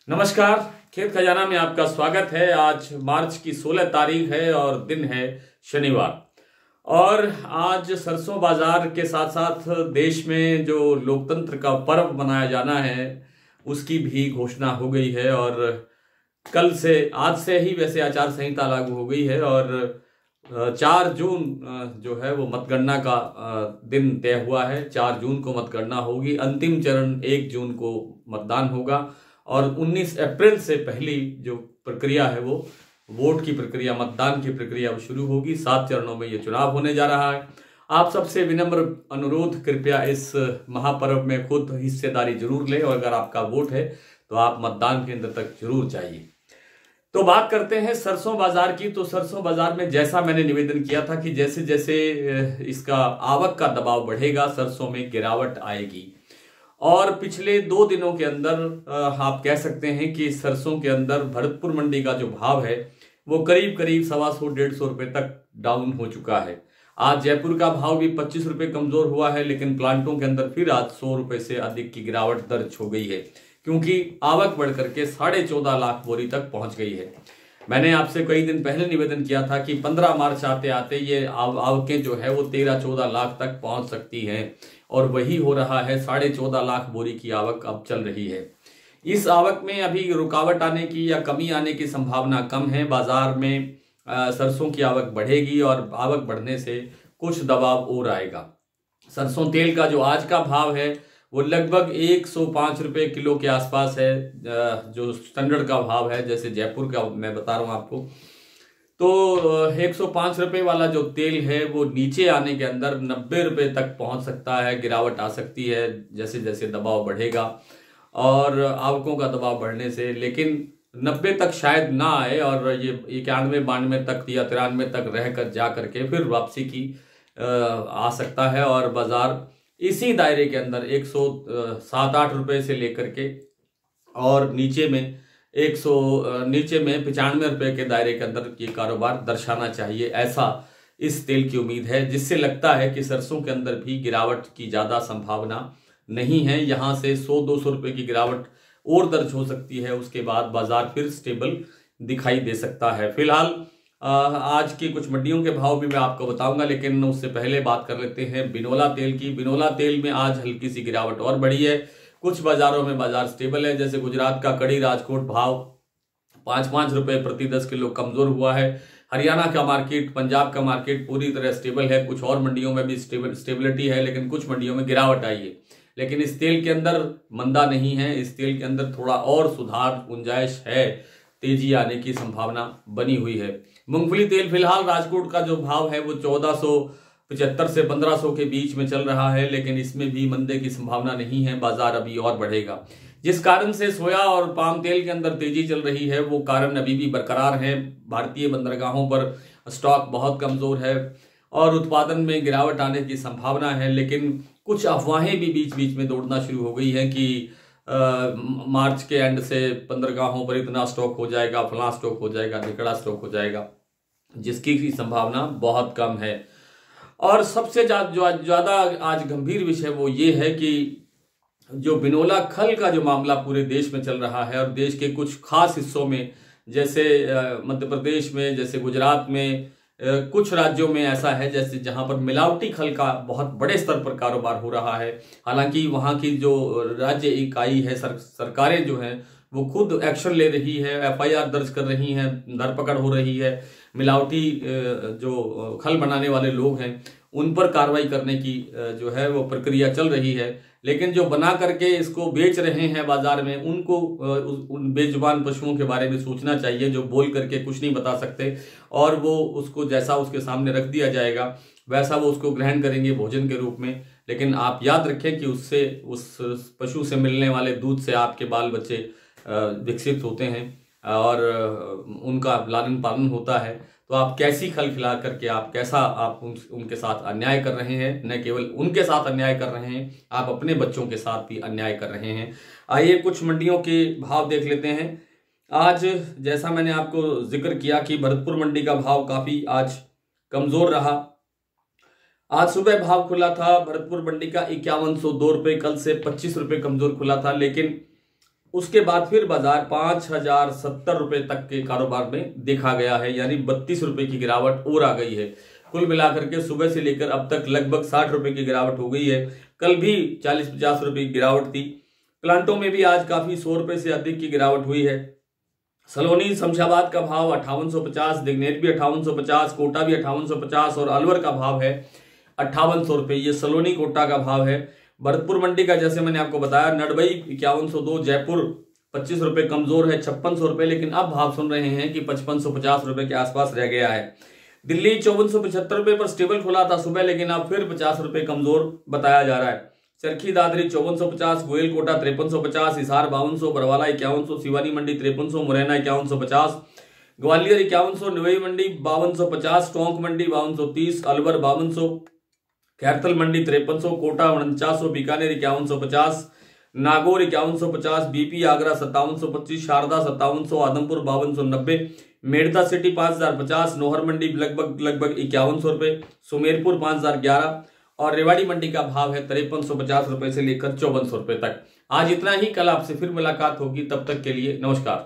नमस्कार। खेत खजाना में आपका स्वागत है। आज मार्च की 16 तारीख है और दिन है शनिवार। और आज सरसों बाजार के साथ साथ देश में जो लोकतंत्र का पर्व मनाया जाना है उसकी भी घोषणा हो गई है। और कल से आज से ही वैसे आचार संहिता लागू हो गई है और 4 जून जो है वो मतगणना का दिन तय हुआ है। 4 जून को मतगणना होगी। अंतिम चरण 1 जून को मतदान होगा और 19 अप्रैल से पहली जो प्रक्रिया है वो वोट की प्रक्रिया, मतदान की प्रक्रिया वो शुरू होगी। 7 चरणों में ये चुनाव होने जा रहा है। आप सबसे विनम्र अनुरोध, कृपया इस महापर्व में खुद हिस्सेदारी जरूर लें और अगर आपका वोट है तो आप मतदान केंद्र तक जरूर जाइए। तो बात करते हैं सरसों बाजार की। तो सरसों बाजार में जैसा मैंने निवेदन किया था कि जैसे जैसे इसका आवक का दबाव बढ़ेगा सरसों में गिरावट आएगी। और पिछले 2 दिनों के अंदर आप कह सकते हैं कि सरसों के अंदर भरतपुर मंडी का जो भाव है वो करीब करीब 125-150 रुपए तक डाउन हो चुका है। आज जयपुर का भाव भी 25 रुपए कमजोर हुआ है, लेकिन प्लांटों के अंदर फिर आज 100 रुपए से अधिक की गिरावट दर्ज हो गई है क्योंकि आवक बढ़कर के 14.5 लाख बोरी तक पहुंच गई है। मैंने आपसे कई दिन पहले निवेदन किया था कि 15 मार्च आते आते ये आवकें जो है वो 13-14 लाख तक पहुंच सकती हैं और वही हो रहा है। 14.5 लाख बोरी की आवक अब चल रही है। इस आवक में अभी रुकावट आने की या कमी आने की संभावना कम है। बाजार में सरसों की आवक बढ़ेगी और आवक बढ़ने से कुछ दबाव और आएगा। सरसों तेल का जो आज का भाव है वो लगभग 105 रुपए किलो के आसपास है। जो स्टैंडर्ड का भाव है, जैसे जयपुर का मैं बता रहा हूं आपको, तो 105 रुपए वाला जो तेल है वो नीचे आने के अंदर 90 रुपए तक पहुंच सकता है। गिरावट आ सकती है जैसे जैसे दबाव बढ़ेगा और आवकों का दबाव बढ़ने से, लेकिन 90 तक शायद ना आए और ये 91-92 तक या 93 तक रह कर जा करके फिर वापसी की आ सकता है। और बाजार इसी दायरे के अंदर 107-8 रुपए से लेकर के और नीचे में 95 रुपए के दायरे के अंदर ये कारोबार दर्शाना चाहिए, ऐसा इस तेल की उम्मीद है। जिससे लगता है कि सरसों के अंदर भी गिरावट की ज्यादा संभावना नहीं है। यहां से 100-200 रुपए की गिरावट और दर्ज हो सकती है, उसके बाद बाजार फिर स्टेबल दिखाई दे सकता है। फिलहाल आज की कुछ मंडियों के भाव भी मैं आपको बताऊंगा, लेकिन उससे पहले बात कर लेते हैं बिनोला तेल की। बिनोला तेल में आज हल्की सी गिरावट और बढ़ी है। कुछ बाजारों में बाजार स्टेबल है, जैसे गुजरात का कड़ी राजकोट भाव 5-5 रुपए प्रति 10 किलो कमजोर हुआ है। हरियाणा का मार्केट, पंजाब का मार्केट पूरी तरह स्टेबल है। कुछ और मंडियों में भी स्टेबिलिटी है, लेकिन कुछ मंडियों में गिरावट आई है। लेकिन इस तेल के अंदर मंदा नहीं है। इस तेल के अंदर थोड़ा और सुधार, गुंजाइश है, तेजी आने की संभावना बनी हुई है। मूंगफली तेल फिलहाल राजकोट का जो भाव है वो 1475 से 1500 के बीच में चल रहा है, लेकिन इसमें भी मंदे की संभावना नहीं है। बाजार अभी और बढ़ेगा। जिस कारण से सोया और पाम तेल के अंदर तेजी चल रही है वो कारण अभी भी बरकरार है। भारतीय बंदरगाहों पर स्टॉक बहुत कमजोर है और उत्पादन में गिरावट आने की संभावना है, लेकिन कुछ अफवाहें भी बीच बीच में दौड़ना शुरू हो गई है कि मार्च के एंड से बंदरगाहों पर इतना स्टॉक हो जाएगा, फलां स्टॉक हो जाएगा, ढिकड़ा स्टॉक हो जाएगा, जिसकी की संभावना बहुत कम है। और सबसे ज्यादा आज गंभीर विषय वो ये है कि जो बिनोला खल का जो मामला पूरे देश में चल रहा है और देश के कुछ खास हिस्सों में, जैसे मध्य प्रदेश में, जैसे गुजरात में, कुछ राज्यों में ऐसा है जैसे जहां पर मिलावटी खल का बहुत बड़े स्तर पर कारोबार हो रहा है। हालांकि वहां की जो राज्य इकाई है, सरकारें जो हैं वो खुद एक्शन ले रही है, एफआईआर दर्ज कर रही हैं, धरपकड़ हो रही है। मिलावटी जो खल बनाने वाले लोग हैं उन पर कार्रवाई करने की जो है वो प्रक्रिया चल रही है। लेकिन जो बना करके इसको बेच रहे हैं बाजार में, उनको उन बेजुबान पशुओं के बारे में सोचना चाहिए जो बोल करके कुछ नहीं बता सकते, और वो उसको जैसा उसके सामने रख दिया जाएगा वैसा वो उसको ग्रहण करेंगे भोजन के रूप में। लेकिन आप याद रखें कि उससे, उस पशु से मिलने वाले दूध से आपके बाल बच्चे विकसित होते हैं और उनका लालन पालन होता है। तो आप कैसी खल खिला करके आप उनके साथ अन्याय कर रहे हैं। न केवल उनके साथ अन्याय कर रहे हैं, आप अपने बच्चों के साथ भी अन्याय कर रहे हैं। आइए कुछ मंडियों के भाव देख लेते हैं। आज जैसा मैंने आपको जिक्र किया कि भरतपुर मंडी का भाव काफी आज कमजोर रहा। आज सुबह भाव खुला था भरतपुर मंडी का 5102 रुपए, कल से 25 रुपए कमजोर खुला था। लेकिन उसके बाद फिर बाजार 5,070 रुपए तक के कारोबार में देखा गया है, यानी 32 रुपए की गिरावट और आ गई है। कुल मिलाकर के सुबह से लेकर अब तक लगभग 60 रुपए की गिरावट हो गई है। कल भी 40-50 रुपए की गिरावट थी। प्लांटों में भी आज काफी 100 रुपए से अधिक की गिरावट हुई है। सलोनी शमशाबाद का भाव 5850, दिग्नेर भी 5850, कोटा भी 5850 और अलवर का भाव है 5800 रुपए। ये सलोनी कोटा का भाव है। भरतपुर मंडी का जैसे मैंने आपको बताया, नडबई 5102, जयपुर 25 रुपए कमजोर है 5600 रुपए, लेकिन अब भाव सुन रहे हैं कि 5550 रुपए के आसपास रह गया है। दिल्ली 5475 रुपए पर स्टेबल खुला था सुबह, लेकिन अब फिर 50 रुपए कमजोर बताया जा रहा है। चरखी दादरी 5450, गोयल कोटा 5350, हिसार 5200, बरवाला 5100, सिवानी मंडी 5300, मुरैना 5150, ग्वालियर 5100, नवई मंडी 5250, टोंक मंडी 5230, अलवर 5200, कैथल मंडी 5300, कोटा 4900, बीकानेर 5150, नागौर 5150, बीपी आगरा 5725, शारदा 5700, आदमपुर 5290, मेड़ता सिटी 5050, नोहर मंडी लगभग 5100 रुपए, सुमेरपुर 5011 और रेवाड़ी मंडी का भाव है 5350 रुपए से लेकर 5400 रुपए तक। आज इतना ही, कल आपसे फिर मुलाकात होगी, तब तक के लिए नमस्कार।